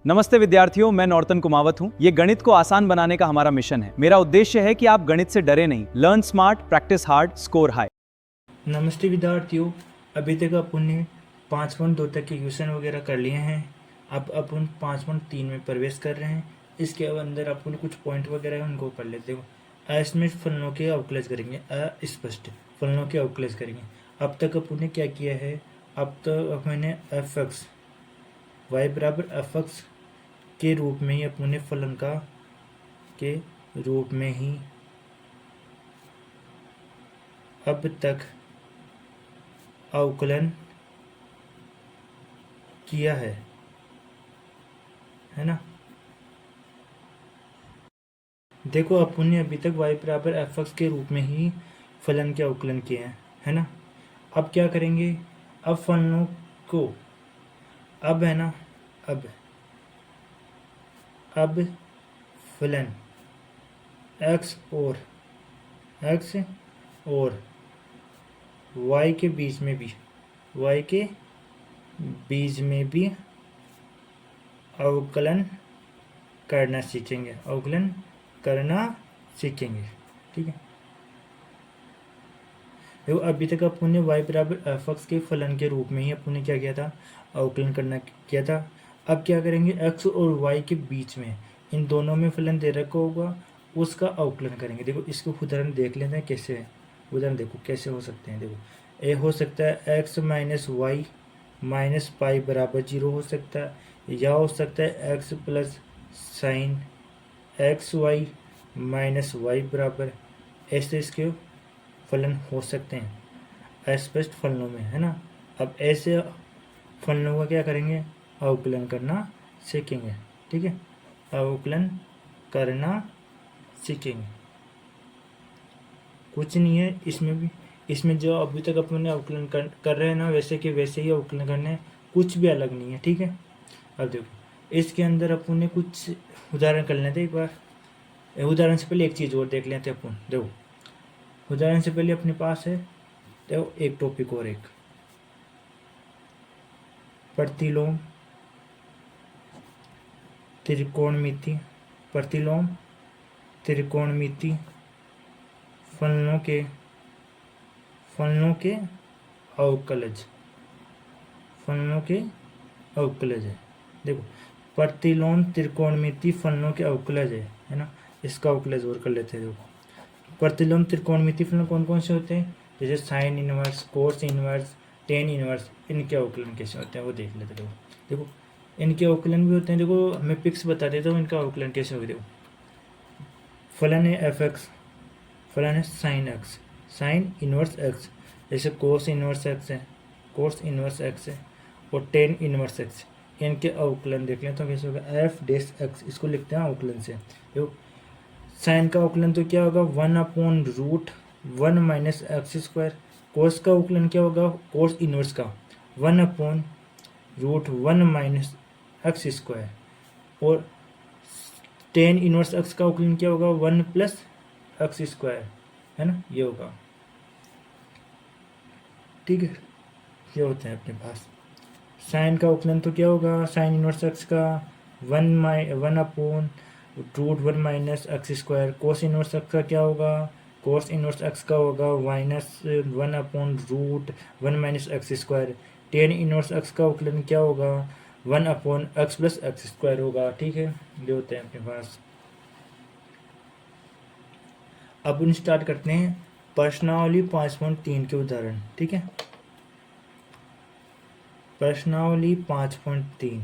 नमस्ते विद्यार्थियों, मैं नॉर्तन कुमावत हूँ। ये गणित को आसान बनाने का हमारा मिशन है। मेरा उद्देश्य है कि आप गणित से डरे नहीं। Learn smart, practice hard, score high. नमस्ते विद्यार्थियों, अभी तक अपन ने 5.2 तक के क्वेश्चन वगैरह कर लिए हैं। अब अपन 5.3 में प्रवेश कर रहे हैं। इसके अंदर अपन कुछ पॉइंट वगैरह है उनको कर लेते हो। अस्पष्ट फलनों के अवकलज करेंगे, अस्पष्ट फलनों के अवकलज करेंगे। अब तक अपन ने क्या किया है, अब तक मैंने एफ एक्स वाई बराबर एफ एक्स के रूप में ही अपन ने फलन का के रूप में ही अब तक अवकलन किया है ना। देखो अपन ने अभी तक y बराबर एफ एक्स के रूप में ही फलन के अवकलन किए हैं, है ना। अब क्या करेंगे, अब फलनों को अब है ना अब फलन x और y के बीच में भी अवकलन करना सीखेंगे, ठीक है। देखो अभी तक अपन ने y बराबर एफ एक्स के फलन के रूप में ही अपन ने क्या किया था, अवकलन करना किया था। अब क्या करेंगे, x और y के बीच में इन दोनों में फलन दे रखा होगा, उसका अवकलन करेंगे। देखो इसको उदाहरण देख लेते हैं कैसे है। उदाहरण देखो कैसे हो सकते हैं। देखो ए हो सकता है x minus y minus pi बराबर 0 हो सकता है, या हो सकता है x plus sine x y minus y बराबर, ऐसे इसके फलन हो सकते हैं अस्पष्ट फलनों में, है ना। अब ऐसे फलनों का क्या करेंगे, अवकलन करना सीखेंगे, ठीक है। अवकलन करना सीखेंगे, कुछ नहीं है इसमें भी। इसमें जो अभी तक अपने अवकलन कर रहे हैं ना, वैसे के वैसे ही अवकलन करने हैं, कुछ भी अलग नहीं है, ठीक है। अब देखो इसके अंदर अपन ने कुछ उदाहरण कर लेते एक बार। उदाहरण से पहले एक चीज़ और देख लेते हैं अपन। देखो उदाहरण से पहले अपने पास है, देखो एक टॉपिक और, एक प्रतिलोम त्रिकोणमिति फलनों के अवकलज है। देखो प्रतिलोम त्रिकोणमिति फलनों के अवकलज है ना। इसका अवकलज और कर लेते हैं। देखो प्रतिलोम त्रिकोणमिति फलन कौन कौन से होते हैं, जैसे sine inverse, cos inverse, tan inverse, इनके अवकलन कैसे होते हैं वो देख लेते हैं। देखो इनके अवकलन भी होते हैं। देखो मैं पिक्स बता देता हूँ इनका अवकलन कैसे होगा। देखो फलन है एफ एक्स, फलन है sine x, sine inverse x, जैसे कोस इनवर्स एक्स है, और टेन इनवर्स एक्स। इनके अवकलन देख लें तो कैसे होगा, एफ डेस एक्स, इसको लिखते हैं अवकलन से। देखो साइन का अवकलन तो क्या होगा, 1/√1 माइनस एक्स स्क्वायर। कोस का अवकलन क्या होगा, कोस इनवर्स का 1/√1 माइनस एक्स स्क्वायर। और टेन इनवर्स एक्स का अवकलन क्या होगा, 1 प्लस एक्स स्क्वायर, है ना, ये होगा, ठीक है। ये होते हैं अपने पास। साइन का अवकलन तो क्या होगा, साइन इनवर्स एक्स का 1/√1 minus x square. Cos inverse x का क्या होगा, कोस इनवर्स एक्स का होगा -1/√1 minus x square. Tan inverse x का अवकलन क्या होगा, 1/x प्लस एक्स स्क्वायर होगा, ठीक है। ये होते हैं अपने पास। अब हम स्टार्ट करते हैं प्रश्नावली 5.3 के उदाहरण, ठीक है। प्रश्नावली 5.3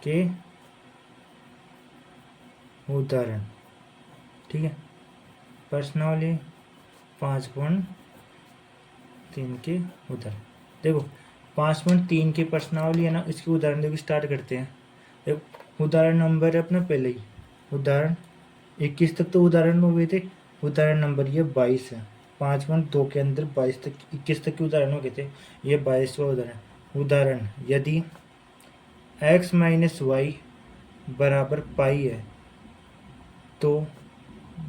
के उदाहरण, ठीक है। प्रश्नावली 5.3 के उदाहरण। देखो 5.3 की प्रश्नावली है ना, इसके उदाहरण देखो स्टार्ट करते हैं। देखो उदाहरण नंबर है अपना पहले ही, उदाहरण 21 तक तो उदाहरण हो गए थे, उदाहरण नंबर ये 22 है। 5.2 के अंदर 22 तक 21 तक के उदाहरण हो गए थे, ये 22वां उदाहरण यदि x माइनस वाई बराबर पाई है तो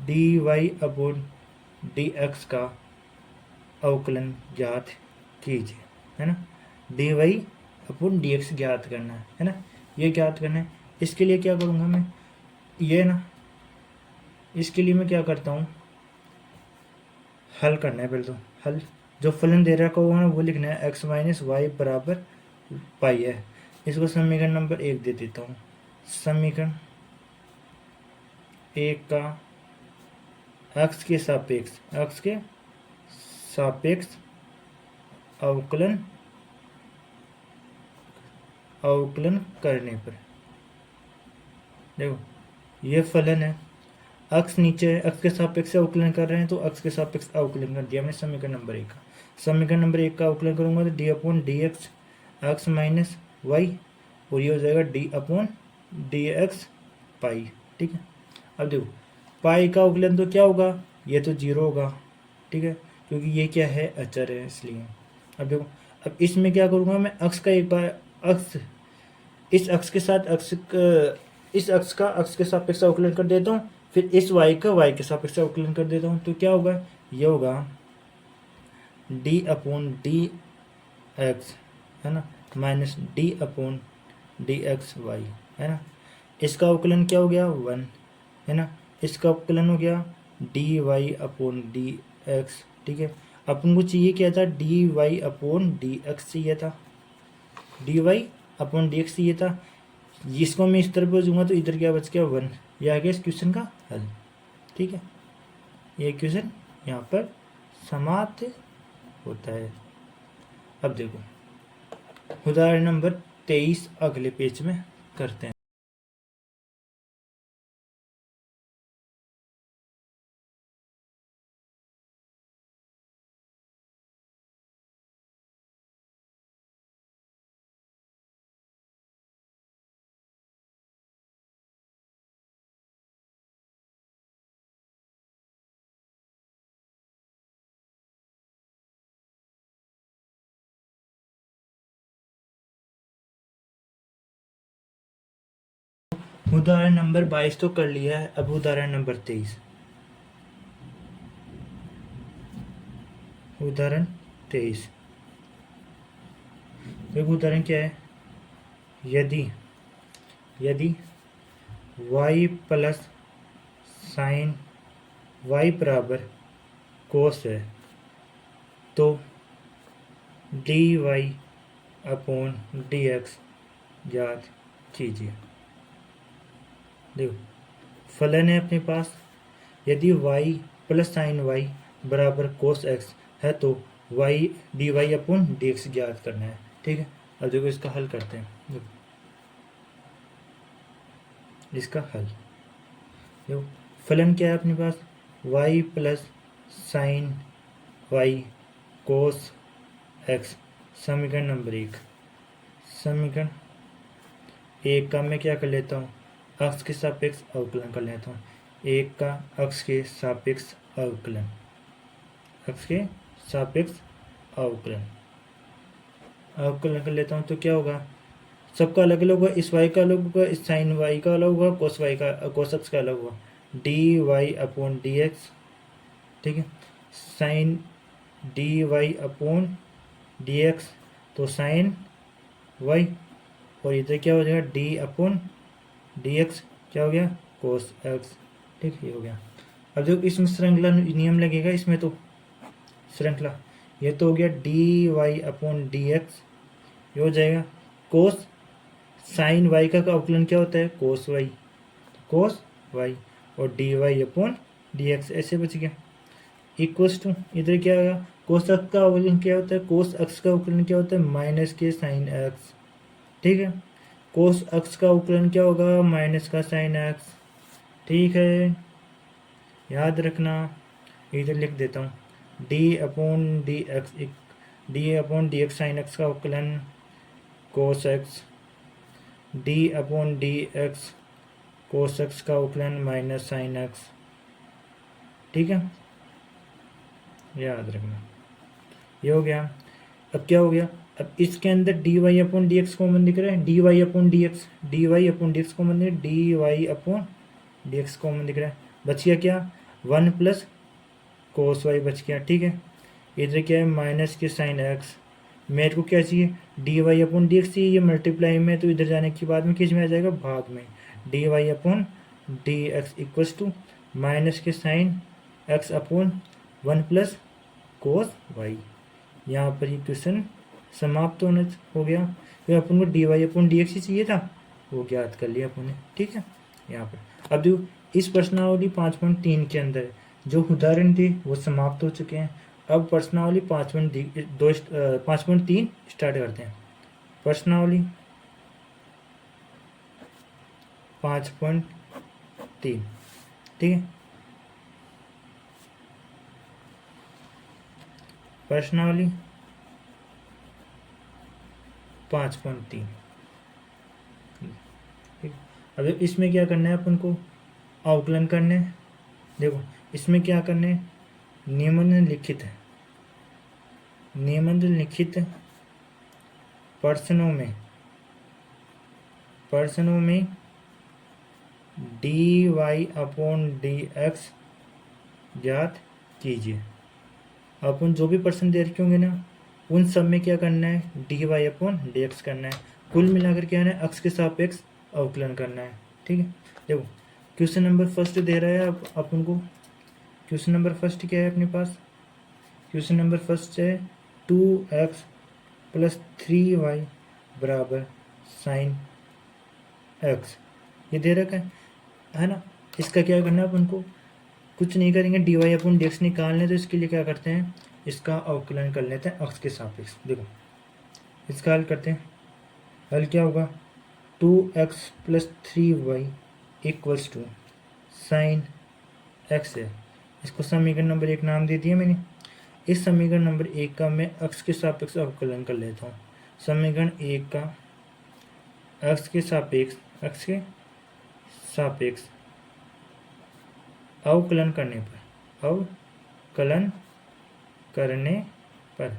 dy अपॉन dx का अवकलन ज्ञात कीजिए, है ना। dy अपॉन dx ज्ञात करना है ना, ये ज्ञात करना है। इसके लिए क्या करूँगा मैं, ये ना, इसके लिए मैं क्या करता हूँ, हल करना है पहले तो। हल जो फलन दे रखा होगा ना वो लिखना है, x माइनस वाई बराबर पाई है। इसको समीकरण नंबर 1 दे देता हूँ। समीकरण 1 का x के सापेक्ष अवकलन करने पर, देखो ये फलन है, x नीचे है, x के सापेक्ष से अवकलन कर रहे हैं तो x के सापेक्ष अवकलन कर दिया मैंने समीकरण नंबर 1 का। समीकरण नंबर 1 का अवकलन करूंगा तो d upon d x x minus y, और ये हो जाएगा d upon d x pi, ठीक है। अब देखो पाई का अवकलन तो क्या होगा, ये तो 0 होगा, ठीक है, क्योंकि ये क्या है, अचर है, इसलिए। अब देखो, अब इसमें क्या करूँगा मैं, अक्ष का एक बार अक्ष, इस अक्ष के साथ इस अक्ष का अक्ष के सापेक्ष अवकलन कर देता हूँ, फिर इस y का y के सापेक्ष अवकलन कर देता हूँ, तो क्या होगा, ये होगा d अपॉन डी एक्स, है ना, minus d upon d x y, है ना। इसका अवकलन क्या हो गया, 1, है ना। इसका अवकलन हो गया dy अपॉन डी एक्स, ठीक है। अपन को चाहिए क्या था, dy अपॉन डी एक्स चाहिए था, dy अपॉन डी एक्स चाहिए था। इसको मैं इस तरफ भेजूंगा तो इधर क्या बच गया, 1। यह आ गया इस क्वेश्चन का हल, ठीक है। ये क्वेश्चन यहाँ पर समाप्त होता है। अब देखो उदाहरण नंबर 23 अगले पेज में करते हैं। उदाहरण नंबर 22 तो कर लिया है, अब उदाहरण नंबर 23। उदाहरण 23, देखो उदाहरण क्या है, यदि y प्लस साइन y बराबर कोस है तो dy अपॉन डी एक्स ज्ञात कीजिए। देखो फलन है अपने पास, यदि y प्लस साइन y बराबर कोस x है तो y dy upon d x ज्ञात करना है, ठीक है। अब देखो इसका हल करते हैं। देखो इसका हल, देखो फलन क्या है अपने पास, y प्लस साइन y कोस x, समीकरण नंबर 1। समीकरण 1 का मैं क्या कर लेता हूँ, अक्ष के सापेक्ष अवकलन कर लेता हूँ। 1 का अक्ष के सापेक्ष अवकलन, अक्ष के सापेक्ष अवकलन कर लेता हूँ तो क्या होगा, सबका अलग अलग होगा, इस y का अलग होगा, इस साइन y का अलग होगा, कोस y का कोस x का अलग होगा, d y upon d x, ठीक है। Sine d y upon d x तो साइन y, और इधर क्या हो जाएगा, डी अपॉन डी एक्स क्या हो गया, कोस एक्स, ठीक, ये हो गया। अब जो इसमें श्रृंखला नियम लगेगा, इसमें तो श्रृंखला, ये तो हो गया d y upon d x, ये हो जाएगा कोस साइन वाई का अवकलन क्या होता है, कोस वाई, और d y upon d x, ऐसे बच गया। इक्वल्स टू इधर क्या होगा, कोस एक्स का अवकलन क्या होता है, कोस एक्स का अवकलन क्या होता है, माइनस के साइन एक्स, ठीक है। कोस एक्स का अवकलन क्या होगा, माइनस का साइन एक्स, ठीक है, याद रखना। इधर लिख देता हूँ, D upon d x sine x का अवकलन cos x, D upon d x cos x का अवकलन माइनस साइन एक्स, ठीक है, याद रखना। ये हो गया। अब क्या हो गया, अब इसके अंदर d y upon d x common दिख रहा है, d y upon d x common दिख रहा है, d y upon d x common दिख रहा है, बच गया क्या, 1 प्लस कोस वाई बच गया, ठीक है। इधर क्या है, माइनस के साइन एक्स, मेरे को क्या चाहिए, d y upon d x चाहिए, ये मल्टीप्लाई में, तो इधर जाने के बाद में किस में आ जाएगा, भाग में, d y upon d x equals to minus के sine x upon 1 plus cos y. यहाँ पर ये क्वेश्चन समाप्त होना हो गया। फिर अपन को d y upon d x ही चाहिए था, वो ज्ञात कर लिया अपन ने, ठीक है। यहाँ पर अब देखो, इस प्रश्नावली 5.3 के अंदर जो उदाहरण थे वो समाप्त हो चुके हैं। अब प्रश्नावली 5.3 स्टार्ट करते हैं। प्रश्नावली 5.3, ठीक है। प्रश्नावली 5.3, ठीक। अब इसमें क्या करना है अपन को, आउकलन करने हैं। देखो इसमें क्या करना है, निम्नलिखित प्रश्नों में d y upon d x ज्ञात कीजिए। अपन जो भी प्रश्न दे रखे होंगे ना, उन सब में क्या करना है, d y upon d x करना है, कुल मिलाकर क्या है, अक्ष के सापेक्ष अवकलन करना है, ठीक है। देखो क्वेश्चन नंबर फर्स्ट दे रहा है अपन को। क्वेश्चन नंबर फर्स्ट क्या है अपने पास, क्वेश्चन नंबर फर्स्ट है 2x प्लस 3y बराबर साइन x, ये दे रखा है ना। इसका क्या करना है अपन को, कुछ नहीं करेंगे, डी वाई अपन डी एक्स निकालने, तो इसके लिए क्या करते हैं, इसका अवकलन कर लेते हैं अक्ष के सापेक्ष। देखो इसका हल करते हैं, हल क्या होगा, 2x plus 3y equals to sine x है। इसको समीकरण नंबर 1 नाम दे दिया मैंने। इस समीकरण नंबर 1 का मैं अक्ष के सापेक्ष अवकलन कर लेता हूँ। समीकरण 1 का अक्ष के सापेक्ष अवकलन करने पर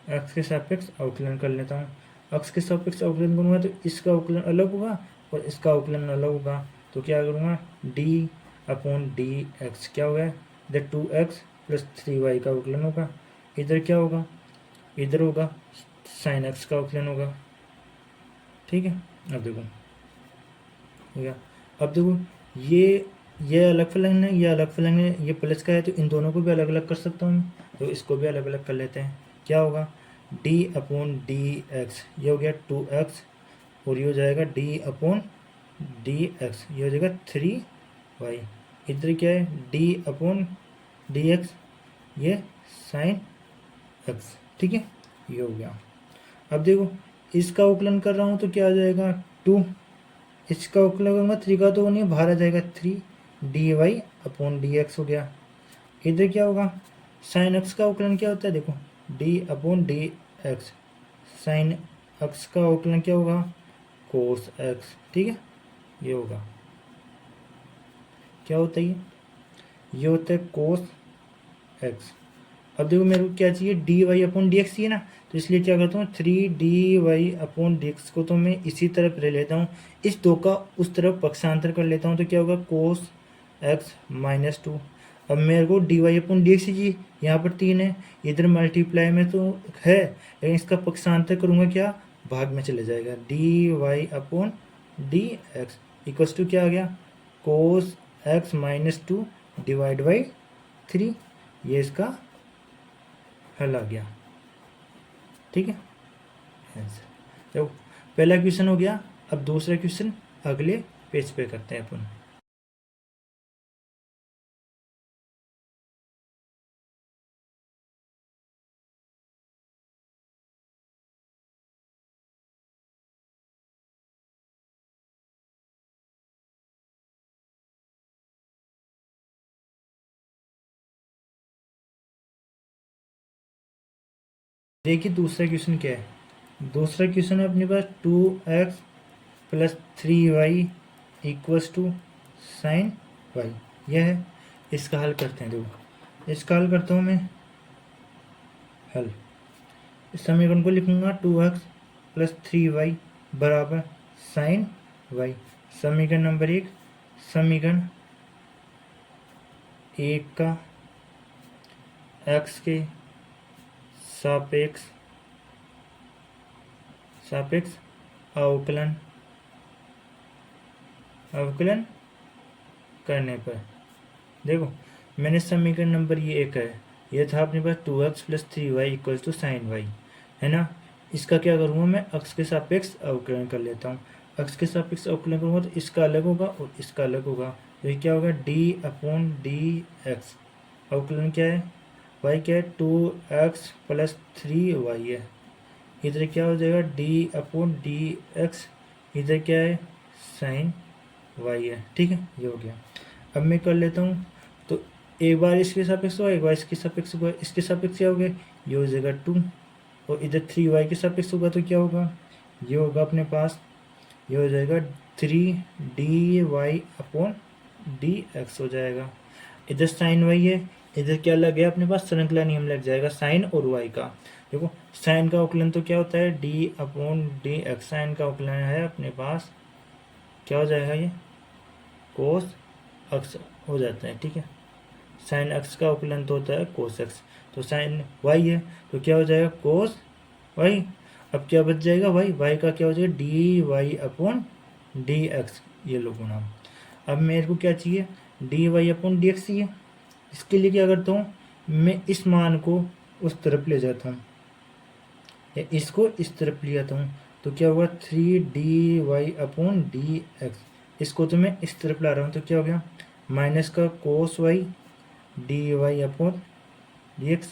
अक्ष के सापेक्ष अवकलन कर लेता हूँ। अक्ष के सापेक्ष अवकलन करूँगा तो इसका अवकलन अलग होगा और इसका अवकलन अलग होगा, तो क्या करूँगा, डी अपॉन डी एक्स क्या होगा, इधर 2x प्लस 3y का अवकलन होगा, इधर क्या होगा, इधर होगा साइन एक्स का अवकलन होगा, ठीक है। अब देखो हो गया। अब देखो ये अलग फलन है, ये अलग फलन है, ये प्लस का है, तो इन दोनों को भी अलग अलग कर सकता हूँ, तो इसको भी अलग अलग कर लेते हैं। क्या होगा, डी अपॉन डी एक्स, ये हो गया 2x, और ये हो जाएगा डी अपॉन डी एक्स, ये हो जाएगा 3y। इधर क्या है, डी अपॉन डी एक्स, ये साइन एक्स, ठीक है, ये हो गया। अब देखो इसका अवकलन कर रहा हूँ तो क्या आ जाएगा 2, इसका अवकलन करूँगा 3 का तो नहीं, बाहर आ जाएगा 3 d y upon d x हो गया। इधर क्या होगा, साइन एक्स का अवकलन क्या होता है, देखो D upon d x, sine x का अवकलन क्या होगा, कोस एक्स, ठीक है, ये होगा, क्या होता है ये होता है कोस एक्स। अब देखो मेरे को क्या चाहिए, d y upon d x चाहिए ना, तो इसलिए क्या करता हूँ 3 d y upon d x को तो मैं इसी तरफ ले लेता हूँ, इस 2 का उस तरफ पक्षांतर कर लेता हूँ, तो क्या होगा कोस एक्स माइनस 2। अब मेरे को d y upon d x चाहिए, यहाँ पर 3 है, इधर मल्टीप्लाई में तो है, लेकिन इसका पक्षांतर करूँगा क्या, भाग में चले जाएगा, d y upon d x equals to क्या आ गया, cos x minus 2 divide by 3, ये इसका हल आ गया, ठीक है। आंसर तो पहला क्वेश्चन हो गया। अब दूसरा क्वेश्चन अगले पेज पे करते हैं अपन। देखिए दूसरा क्वेश्चन क्या है, दूसरा क्वेश्चन है अपने पास 2x plus 3y equals to sine y, यह है। इसका हल करते हैं, देखो इसका हल करता हूँ मैं, हल इस समीकरण को लिखूंगा 2x प्लस 3y बराबर साइन y। समीकरण नंबर 1, समीकरण 1 का एक्स के सापेक्ष सापेक्ष अवकलन अवकलन करने पर, देखो मैंने समीकरण नंबर ये एक है, ये था अपने पास 2x plus 3y equals to sine y, है ना। इसका क्या करूँगा मैं, अक्ष के सापेक्ष अवकलन कर लेता हूँ। अक्ष के सापेक्ष अवकलन करूँगा तो इसका अलग होगा और इसका अलग होगा, तो ये क्या होगा d/dx। अवकलन क्या है, y क्या है 2x प्लस 3y है। इधर क्या हो जाएगा d/dx, इधर क्या है साइन y है, ठीक है, ये हो गया। अब मैं कर लेता हूँ, तो एक बार इसके सापेक्ष होगा, एक बार इसके सापेक्ष होगा, इसके सापेक्ष क्या हो गया, ये हो जाएगा 2, और इधर 3y के सापेक्ष होगा तो क्या होगा, ये होगा अपने पास, ये हो जाएगा 3dy/dx हो जाएगा। इधर साइन y है, इधर क्या लग गया अपने पास, श्रृंखला नियम लग जाएगा साइन और y का। देखो साइन का अवकलन तो क्या होता है d/dx, साइन का अवकलन है अपने पास क्या हो जाएगा, ये कोस अक्ष हो जाता है, ठीक है। साइन अक्ष का अवकलन तो होता है कोस अक्ष, तो साइन y है तो क्या हो जाएगा कोस y। अब क्या बच जाएगा y का क्या हो जाएगा dy/dx, ये लो गुणा। अब मेरे को क्या चाहिए dy/dx चाहिए, इसके लिए क्या करता हूँ मैं, इस मान को उस तरफ ले जाता हूँ या इसको इस तरफ ले जाता हूँ, तो क्या होगा 3dy/dx। इसको तो मैं इस तरफ ला रहा हूँ तो क्या हो गया माइनस का कोस y dy/dx।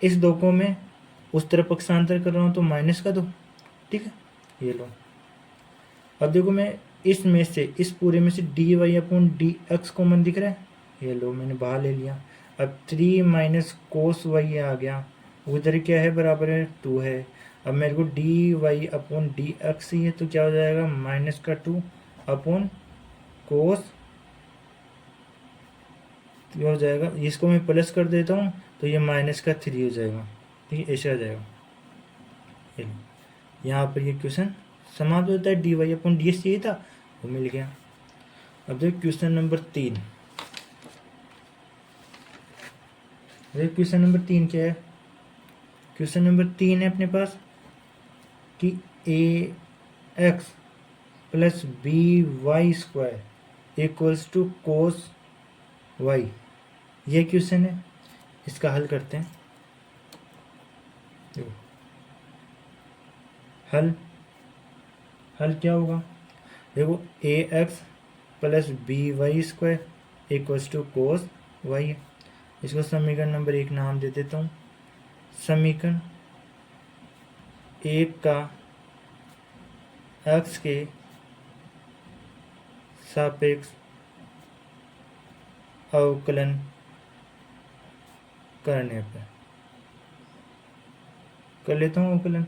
इस दो को मैं उस तरफ पक्षांतर कर रहा हूँ तो माइनस का दो, ठीक है, ये लो। अब देखो मैं इसमें से, इस पूरे में से dy/dx कॉमन दिख रहा है, ये लो मैंने बाहर ले लिया। अब 3 माइनस कोस y आ गया, उधर क्या है बराबर है 2 है। अब मेरे को dy/dx ही है तो क्या हो जाएगा माइनस का 2 अपॉन कोस, ये हो जाएगा, इसको मैं प्लस कर देता हूँ तो ये माइनस का 3 हो जाएगा, ठीक है, ऐसे आ जाएगा। यहाँ पर ये क्वेश्चन समाप्त होता है, dy/dx चाहिए था वो मिल गया। अब देखो क्वेश्चन नंबर 3, क्वेश्चन नंबर 3 क्या है, क्वेश्चन नंबर 3 है अपने पास कि ax plus by² equals to cos y, ये क्वेश्चन है, इसका हल करते हैं। देखो हल क्या होगा, देखो ax plus by² equals to cos y है। इसको समीकरण नंबर 1 नाम दे देता हूँ। समीकरण 1 का x के सापेक्ष अवकलन करने पर, कर लेता हूँ अवकलन,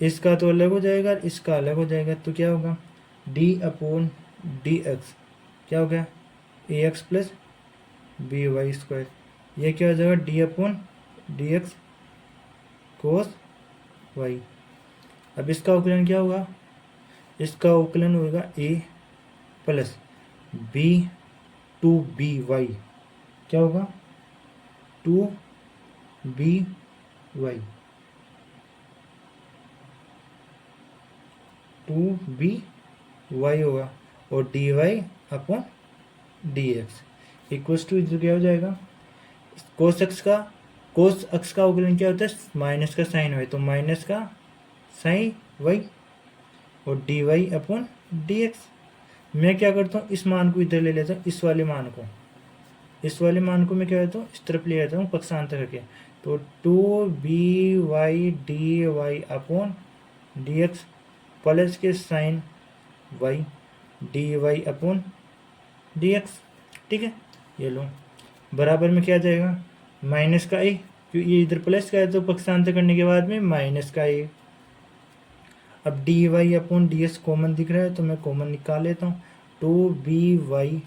इसका तो अलग हो जाएगा, इसका अलग हो जाएगा, तो क्या होगा d/dx क्या हो गया ax प्लस by², ये क्या हो जाएगा d/dx कोस y। अब इसका अवकलन क्या होगा, इसका अवकलन होगा a प्लस b/2by, क्या होगा 2by 2by होगा, और dy/dx इक्वल्स टू, इधर क्या हो जाएगा कोस अक्ष का अवकलन क्या होता है माइनस का साइन y, तो माइनस का साइन y और dy/dx। मैं क्या करता हूँ इस मान को इधर ले लेता हूँ, इस वाले मान को मैं क्या करता हूँ इस तरफ ले जाता हूँ पक्षांतर करके, तो 2by/dy/dx प्लस के साइन y dy/dx, ठीक है, ये लो बराबर में क्या आ जाएगा माइनस का a, क्योंकि ये इधर प्लस का है तो पक्षांतर करने के बाद में माइनस का a। अब dy/dx कॉमन दिख रहा है तो मैं कॉमन निकाल लेता हूँ, 2by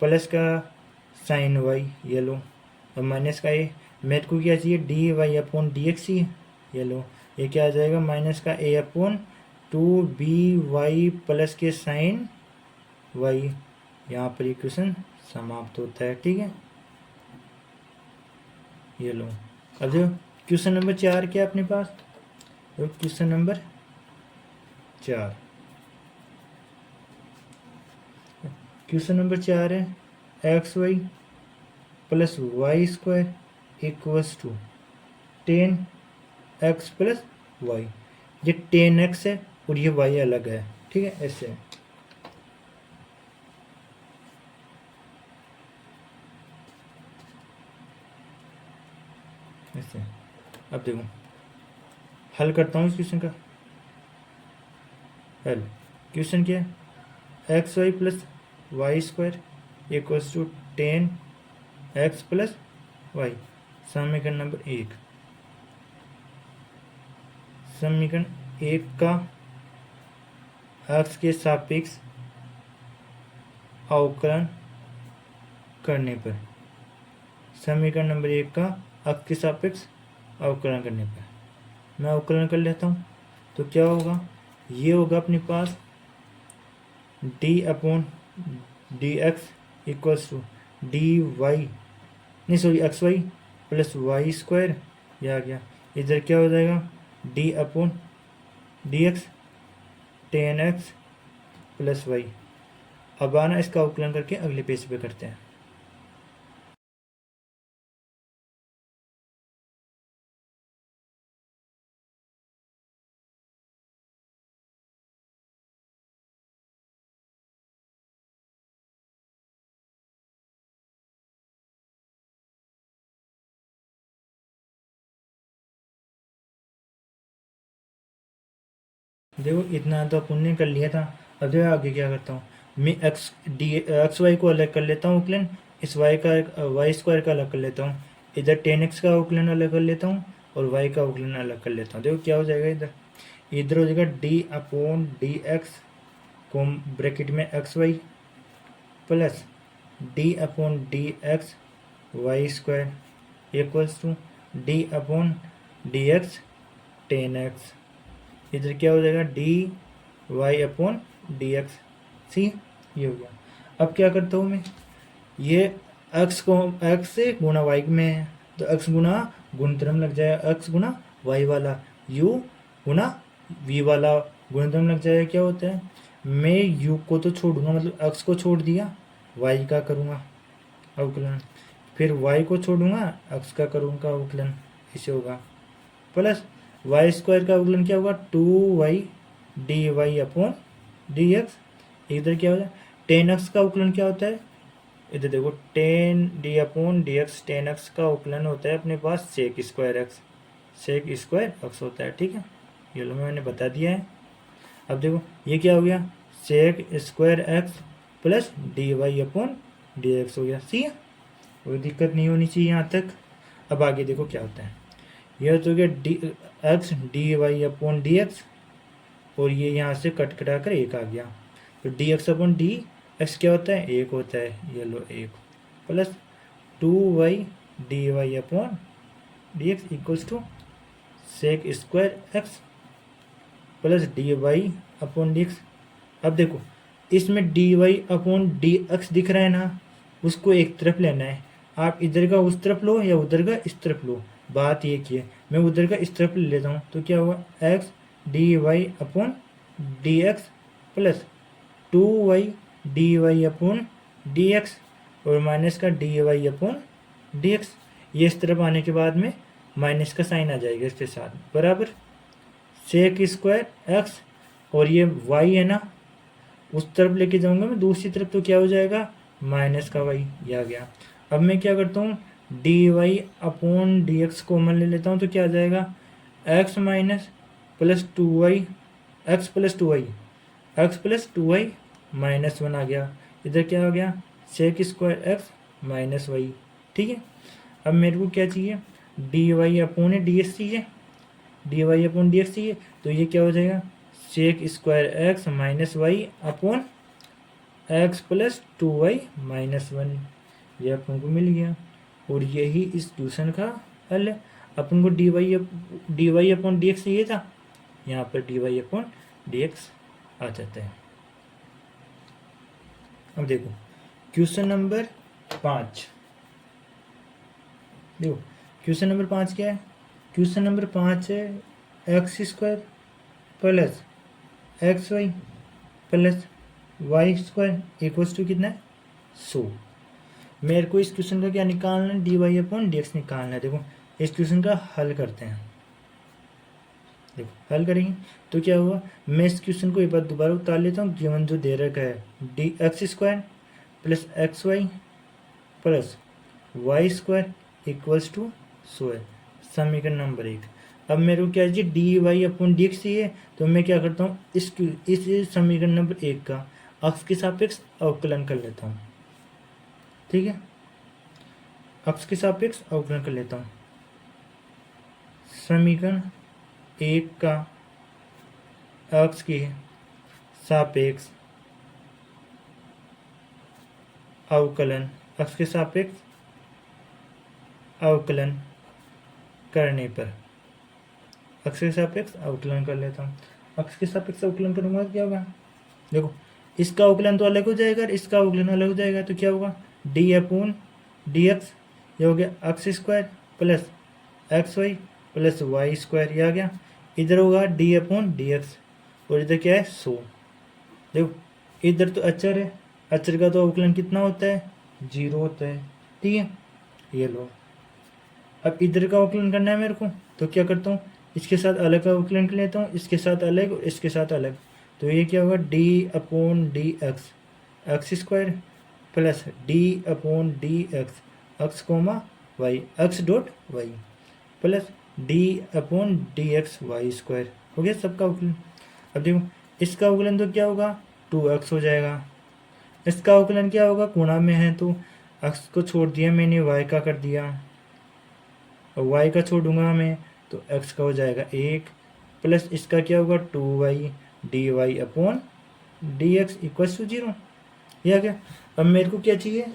प्लस का साइन y, ये लो, और माइनस का a। मेरे को क्या चाहिए dy/dx चाहिए, ये लो, ये क्या आ जाएगा माइनस का a/2by प्लस के साइन y। यहाँ पर इक्वेशन समाप्त होता है, ठीक है, ये लो। अब देखो क्वेश्चन नंबर 4 क्या है अपने पास, तो क्वेश्चन नंबर 4, क्वेश्चन नंबर 4 है x y plus y square equals to 10x plus y. ये 10x है और ये y अलग है, ठीक है, ऐसे है। ऐसे। अब देखो हल करता हूँ इस क्वेश्चन का हल। क्वेश्चन क्या है, x y plus y square equals to 10x plus y. समीकरण नंबर 1, समीकरण 1 का x के सापेक्ष अवकलन करने पर, समीकरण नंबर 1 का x के सापेक्ष अवकलन करने पर मैं अवकलन कर लेता हूँ, तो क्या होगा, ये होगा अपने पास d upon d x equals to d y, नहीं sorry x y plus y square, ये आ गया। इधर क्या हो जाएगा, d upon d x 10x plus y. अब आना इसका अवकलन करके अगले पेज पे करते हैं। देखो इतना तो अपन ने कर लिया था। अब देखो आगे क्या करता हूँ, मैं एक्स वाई को अलग कर लेता हूँ अवकलन, इस वाई का वाई स्क्वायर का अलग कर लेता हूँ, इधर 10x का अवकलन अलग कर लेता हूँ और वाई का अवकलन अलग कर लेता हूँ। देखो क्या हो जाएगा, इधर इधर हो जाएगा डी अपॉन डी एक्स को ब्रैकेट में x y plus d upon d x y square equals to d upon d x 10x। इधर क्या हो जाएगा, d y upon d x, see ये हो गया। अब क्या करता हूँ मैं, ये x को x से गुणा y में है तो x गुणा गुणनतरम लग जाएगा, x गुणा y वाला u गुणा v वाला गुणनतरम लग जाएगा। क्या होता है, मैं u को तो छोड़ूंगा, मतलब x को छोड़ दिया, y का करूँगा अवकलन, फिर y को छोड़ूंगा, x का करूँगा अवकलन, ऐसे होगा। प्लस वाई स्क्वायर का अवकलन क्या होगा, 2y d y upon d x. इधर क्या होगा, 10x का अवकलन क्या होता है, इधर देखो 10 D upon d x, 10x का अवकलन होता है अपने पास sec square x, sec square x होता है, ठीक है, ये लो मैंने बता दिया है। अब देखो ये क्या हो गया, sec square x plus d y upon d x हो गया, सी है, कोई दिक्कत नहीं होनी चाहिए यहाँ तक। अब आगे देखो क्या होता है, यह तो गया d x d y upon d x और ये यहाँ से कट कटा कर एक आ गया, तो d x upon d x क्या होता है, एक होता है, ये लो एक, plus 2y d y upon d x equals to sec square x plus d y upon d x. अब देखो इसमें d y upon d x दिख रहा है ना, उसको एक तरफ लेना है, आप इधर का उस तरफ लो या उधर का इस तरफ लो, बात ये की है, मैं उधर का इस तरफ ले लेता हूँ, तो क्या होगा, x d y upon d x plus 2y d y upon d x और माइनस का d y upon d x. ये इस तरफ आने के बाद में माइनस का साइन आ जाएगा इसके साथ, बराबर सेक स्क्वायर एक्स और ये y है ना, उस तरफ लेके जाऊंगा मैं दूसरी तरफ, तो क्या हो जाएगा, माइनस का y, ये आ गया। अब मैं क्या करता हूँ, d y upon d x common ले लेता हूँ, तो क्या आ जाएगा, x minus plus 2y x plus 2y, x plus 2y minus 1 आ गया। इधर क्या हो गया, sec square x minus y, ठीक है। अब मेरे को क्या चाहिए, d y upon d x चाहिए, d y upon d x चाहिए, तो ये क्या हो जाएगा, sec square x minus y upon x plus 2y minus 1, ये अपन को मिल गया और यही इस क्वेश्चन का हल है। अपन को d y upon d x चाहिए था, यहाँ पर d y upon d x आ जाता है। अब देखो क्वेश्चन नंबर 5, देखो क्वेश्चन नंबर 5 क्या है? क्वेश्चन नंबर 5 है x square plus x y plus y square equals to कितना है 100। मेरे को इस क्वेश्चन का क्या निकालना है? D y upon d x निकालना है। देखो इस क्वेश्चन का हल करते हैं। देखो हल करेंगे तो क्या होगा, मैं इस क्वेश्चन को एक बार दोबारा उतार लेता हूँ। गिवन जो दे रखा है d x square plus x y plus y square equals to 100 है, समीकरण नंबर 1। अब मेरे को क्या चाहिए? D y upon d x चाहिए। तो मैं क्या करता हूँ, इस समीकरण नंबर 1 का अक्ष के सापेक्ष अवकलन कर लेता हूँ। ठीक है, अक्ष के सापेक्ष अवकलन कर लेता हूँ। समीकरण 1 का अक्ष के सापेक्ष अवकलन, अक्ष के सापेक्ष अवकलन करने पर, अक्ष के सापेक्ष अवकलन कर लेता हूँ। अक्ष के सापेक्ष अवकलन करूँगा तो क्या होगा? देखो इसका अवकलन तो अलग हो जाएगा और इसका अवकलन अलग हो जाएगा। तो क्या होगा? डी अपॉन डी एक्स, ये हो गया x square plus x y plus y square, ये आ गया। इधर होगा डी अपॉन डी एक्स और इधर क्या है 100। देखो इधर तो अचर है, अचर का तो अवकलन कितना होता है? 0 होता है। ठीक है, ये लो। अब इधर का अवकलन करना है मेरे को, तो क्या करता हूँ, इसके साथ अलग का अवकलन कर लेता हूँ, इसके साथ अलग और इसके साथ अलग। तो ये क्या होगा? D upon d x x square plus d upon d x x comma y x dot y plus d upon d x y square. हो गया सबका अवकलन। अब देखो इसका अवकलन तो क्या होगा? 2x हो जाएगा। इसका अवकलन क्या होगा? कोणा में है तो x को छोड़ दिया मैंने, y का कर दिया, और y का छोड़ूंगा मैं तो x का हो जाएगा 1 प्लस इसका क्या होगा? 2y d y upon d x equals to 0। यह क्या? अब मेरे को क्या चाहिए?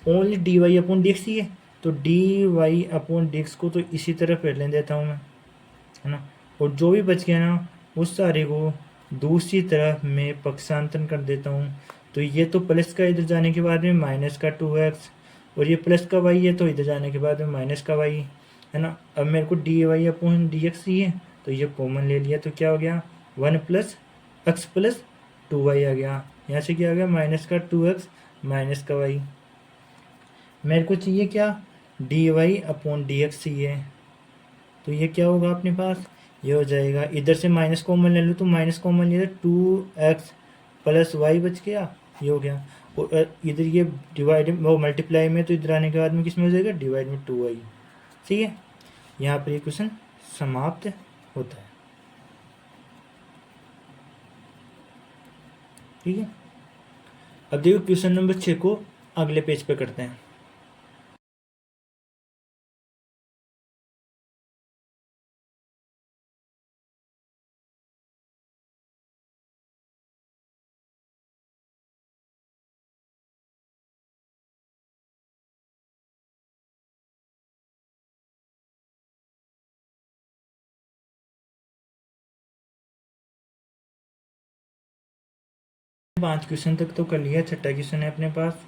Only d y upon d x चाहिए। तो d y upon d x को तो इसी तरफ पढ़ लेने देता हूँ मैं, है ना। और जो भी बच गया ना उस सारे को दूसरी तरफ मैं पक्षांतरण कर देता हूँ। तो ये तो प्लस का इधर जाने के बाद में माइनस का 2x और ये प्लस का y है तो इधर जाने के बाद में माइनस का y, है ना। अब मेरे को d y upon d x चाहिए तो ये कॉमन ले लिया तो क्या हो गया? 1 प्लस एक्स प्लस 2y आ गया। यहाँ से क्या आ गया? माइनस का 2x माइनस का y। मेरे को चाहिए क्या? D y upon d x चाहिए। तो ये क्या होगा अपने पास? ये हो जाएगा, इधर से माइनस कॉमन ले लो तो माइनस कॉमन ले लो, 2x प्लस वाई बच गया, ये हो गया। और इधर ये डिवाइड वो मल्टीप्लाई में, तो इधर आने के बाद में किस में हो जाएगा? डिवाइड में 2y। ठीक है, यहाँ पर ये क्वेश्चन समाप्त होता है। ठीक है, अब देखो क्वेश्चन नंबर 6 को अगले पेज पे करते हैं। पांच क्वेश्चन तक तो कर लिया, छठा क्वेश्चन है अपने पास।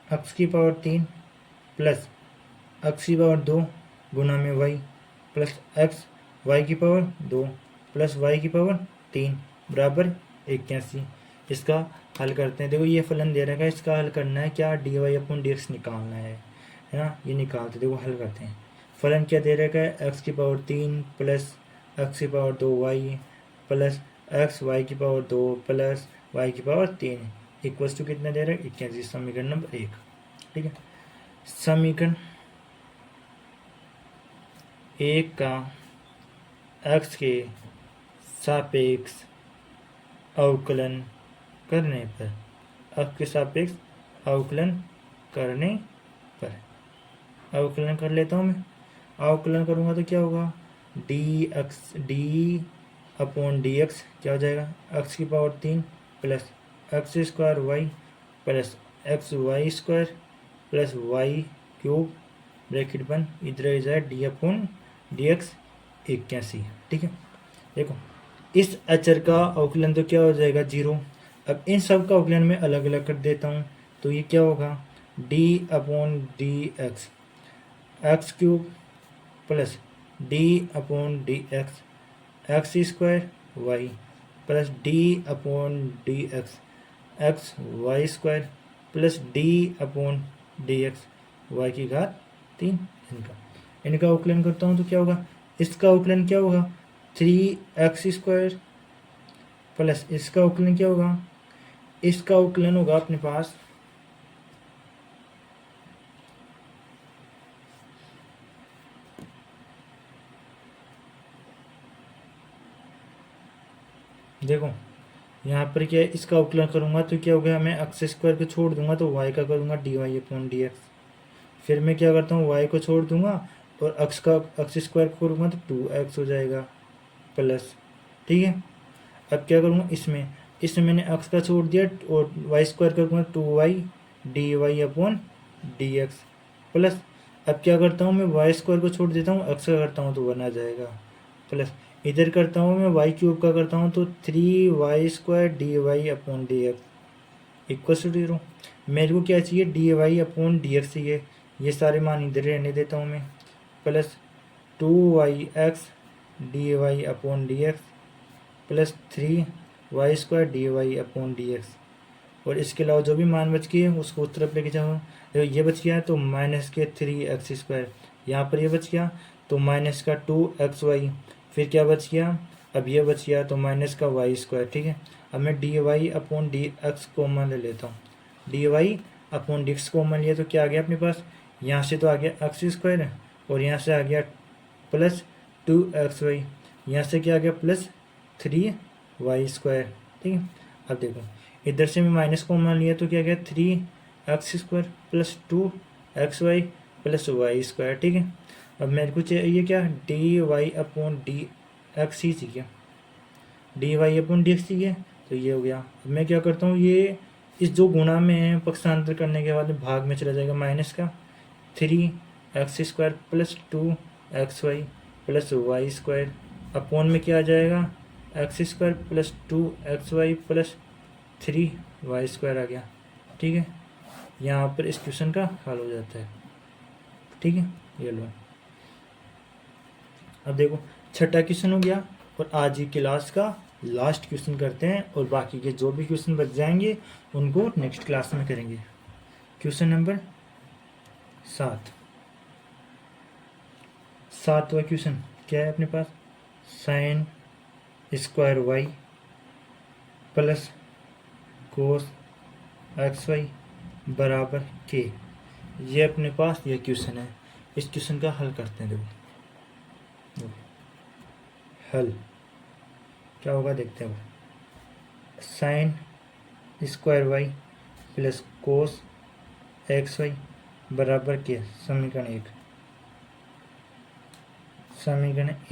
x की पावर 3 प्लस x की पावर 2 गुना में y प्लस x y की पावर 2 प्लस y की पावर 3 बराबर 81। इसका हल करते हैं। देखो ये फलन दे रखा है, इसका हल करना है क्या? D y upon d x निकालना है ना। ये निकालते, देखो हल करते हैं। फलन क्या दे रखा है? x की पावर 3 प्लस x की power 2y plus x y की पावर 2 प्लस वाई की पावर 3 इक्वल्स टू कितना दे रहा है? 81। समीकरण नंबर 1। ठीक है, समीकरण 1 का एक्स के सापेक्ष अवकलन करने पर, एक्स के सापेक्ष अवकलन करने पर, अवकलन कर लेता हूँ मैं। अवकलन करूँगा तो क्या होगा? डी अपॉन डी एक्स क्या हो जाएगा? एक्स की power 3 plus x square y plus x y square plus y cube bracket बन, इधर आ जाए डी अपॉन डी एक्स 81। ठीक है, देखो इस अचर का अवकलन तो क्या हो जाएगा? 0। अब इन सब का अवकलन मैं अलग अलग कर देता हूँ। तो ये क्या होगा? D upon d x, x cube plus d upon d x square y plus d upon d x y square plus d upon d x y की घात 3। इनका अवकलन करता हूँ तो क्या होगा, इसका अवकलन क्या होगा 3x स्क्वायर प्लस इसका अवकलन क्या होगा, इसका अवकलन होगा अपने पास देखो यहाँ पर क्या है, इसका अवकलन करूँगा तो क्या होगा, मैं एक्स स्क्वायर को छोड़ दूंगा तो वाई का करूँगा d y upon d x. फिर मैं क्या करता हूँ, वाई को छोड़ दूंगा और एक्स स्क्वायर को करूँगा तो 2x हो जाएगा प्लस, ठीक है। अब क्या करूँगा, इसमें मैंने एक्स का छोड़ दिया और वाई स्क्वायर करूँगा 2y d y upon d x plus. अब क्या करता हूँ, मैं वाई स्क्वायर को छोड़ देता हूँ, एक्स का करता हूँ तो 1 आ जाएगा प्लस। इधर करता हूँ मैं वाई क्यूब का करता हूँ तो 3y square d y upon d x equal to 0। मेरे को क्या चाहिए, d y upon d x चाहिए, ये सारे मान इधर रहने देता हूँ मैं plus 2y(x) d y upon d x plus 3y square d y upon d x. और इसके अलावा जो भी मान बच गए उसको उस तरफ लेके जाओ। देखो ये बच गया तो माइनस के 3x स्क्वायर, यहाँ पर ये बच गया तो माइनस का 2xy, फिर क्या बच गया, अब ये बच गया तो माइनस का y स्क्वायर, ठीक है। अब मैं d y upon d x common ले लेता हूँ, d y upon d x common लिया तो क्या आ गया अपने पास, यहाँ से तो आ गया एक्स स्क्वायर है और यहाँ से आ गया प्लस 2xy, यहाँ से क्या आ गया प्लस 3y स्क्वायर, ठीक है। अब देखो इधर से मैं माइनस कॉमन लिया तो क्या गया 3x square plus 2xy plus y square, ठीक है। अब मेरे को चाहिए क्या, d y upon d x ही चाहिए, d y upon d x चाहिए, तो ये हो गया। अब मैं क्या करता हूँ, ये इस जो गुणा में है पक्षांतर करने के बाद भाग में चला जाएगा, माइनस का 3x square plus 2xy plus y square upon में क्या आ जाएगा, x square plus 2xy plus 3y square आ गया, ठीक है। यहाँ पर इस क्वेश्चन का हल हो जाता है, ठीक है। ये लो, अब देखो छठा क्वेश्चन हो गया और आज की क्लास का लास्ट क्वेश्चन करते हैं और बाकी के जो भी क्वेश्चन बच जाएंगे उनको नेक्स्ट क्लास में करेंगे। क्वेश्चन नंबर 7वां क्वेश्चन क्या है अपने पास, sine square y plus cos x y बराबर के, ये अपने पास ये क्वेश्चन है। इस क्वेश्चन का हल करते हैं। देखो हल क्या होगा देखते हैं। Sine square y plus cos x y बराबर के समीकरण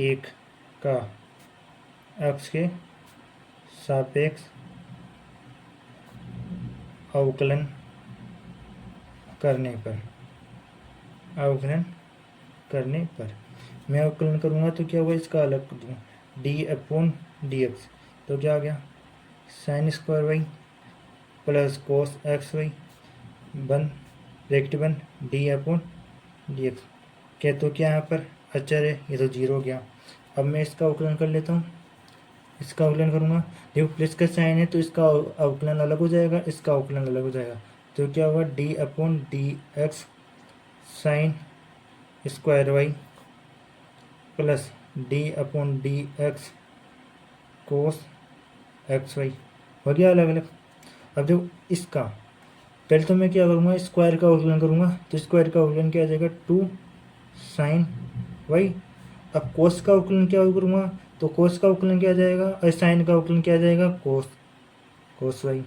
एक का एक्स के सापेक्ष अवकलन करने पर मैं अवकलन करूँगा तो क्या होगा, इसका अलग कर दूँगा डी अपॉन डी एक्स, तो क्या आ गया sine square y plus cos x y बन डी अपॉन डी एक्स। क्या तो क्या यहाँ पर अचर है, ये तो 0 हो गया। अब मैं इसका अवकलन कर लेता हूँ, इसका अवकलन करूँगा, देखो प्लस का साइन है तो इसका अवकलन अलग हो जाएगा, इसका अवकलन अलग हो जाएगा, तो क्या होगा d upon d x sine square y plus d upon d x cos x y हो गया अलग अलग। अब देखो इसका पहले तो मैं क्या करूँगा, स्क्वायर का अवकलन करूँगा तो स्क्वायर का अवकलन क्या आ जाएगा 2 साइन वाई। अब कोस का अवकलन क्या करूँगा तो कोस का अवकलन क्या आ जाएगा और साइन का अवकलन क्या आ जाएगा कोस वाई।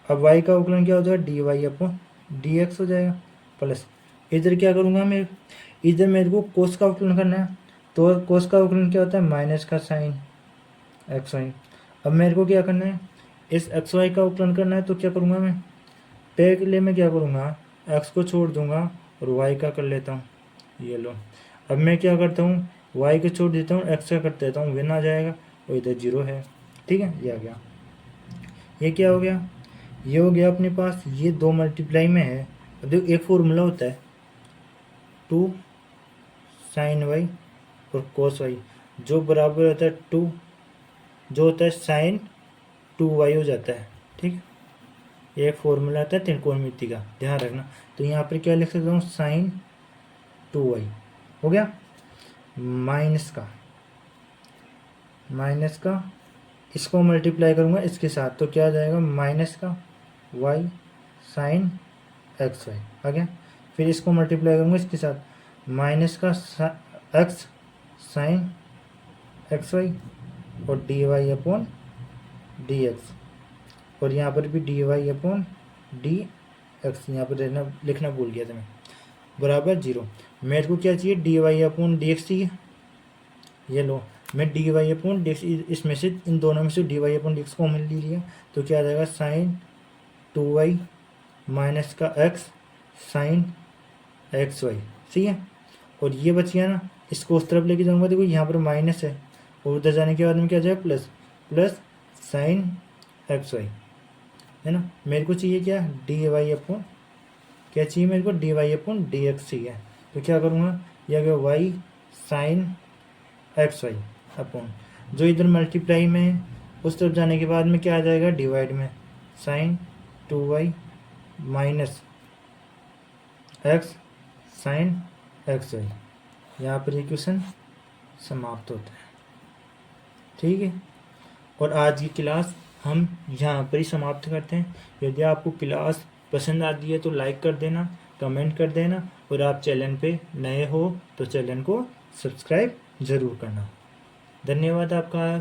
अब वाई का अवकलन क्या हो जाएगा d y upon d x हो जाएगा प्लस इधर क्या करूँगा मैं, इधर मेरे को कोस का अवकलन करना है तो कोस का अवकलन क्या होता है माइनस का साइन एक्स वाई। अब मेरे को क्या करना है, इस एक्स वाई का अवकलन करना है तो क्या करूँगा मैं, पहले मैं क्या करूँगा एक्स को छोड़ दूँगा और वाई का कर लेता हूँ, ये लो। अब मैं क्या करता हूँ वाई को छोड़ देता हूँ, एक्स का कर देता हूँ, विन आ जाएगा और इधर 0 है, ठीक है। ये आ गया, ये क्या हो गया, ये हो गया अपने पास, ये 2 मल्टीप्लाई में है। अब देखो एक फॉर्मूला होता है 2 साइन वाई और कोस वाई, जो बराबर होता है 2, जो होता है साइन 2y हो जाता है। ठीक है, ये एक फॉर्मूला आता है त्रिकोणमिति का, ध्यान रखना। तो यहाँ पर क्या लिख सकता हूँ, साइन 2y हो गया, माइनस का इसको मल्टीप्लाई करूँगा इसके साथ, तो क्या आ जाएगा, माइनस का y साइन एक्स वाई आ गया। फिर इसको मल्टीप्लाई करूँगा इसके साथ, माइनस का x साइन एक्स वाई और d y upon d x, और यहाँ पर भी d y upon d x, यहाँ पर लिखना भूल गया था मैं, बराबर 0। मेरे को क्या चाहिए, d y upon d x चाहिए। ये लो, मैं d y upon d x, इसमें से इन दोनों में से d y upon d x को मिल लिया, तो क्या आ जाएगा, साइन 2y माइनस का x साइन एक्स वाई। ठीक है, और ये बच गया ना, इसको उस तरफ लेके जाऊँगा, देखो यहाँ पर माइनस है, और उधर जाने के बाद में क्या जाएगा, प्लस साइन एक्स वाई, है ना। मेरे को चाहिए क्या, डी वाई अपॉन, क्या चाहिए मेरे को, d y upon d x चाहिए। तो क्या करूँगा, यह गया y sine x y upon, जो इधर मल्टीप्लाई में है उस तरफ जाने के बाद में क्या आ जाएगा, डिवाइड में, sine 2y minus x sine x y. यहाँ पर इक्वेशन समाप्त होता है। ठीक है, और आज की क्लास हम यहाँ पर ही समाप्त करते हैं। यदि आपको क्लास पसंद आती है तो लाइक कर देना, कमेंट कर देना, और आप चैनल पे नए हो तो चैनल को सब्सक्राइब ज़रूर करना। धन्यवाद आपका।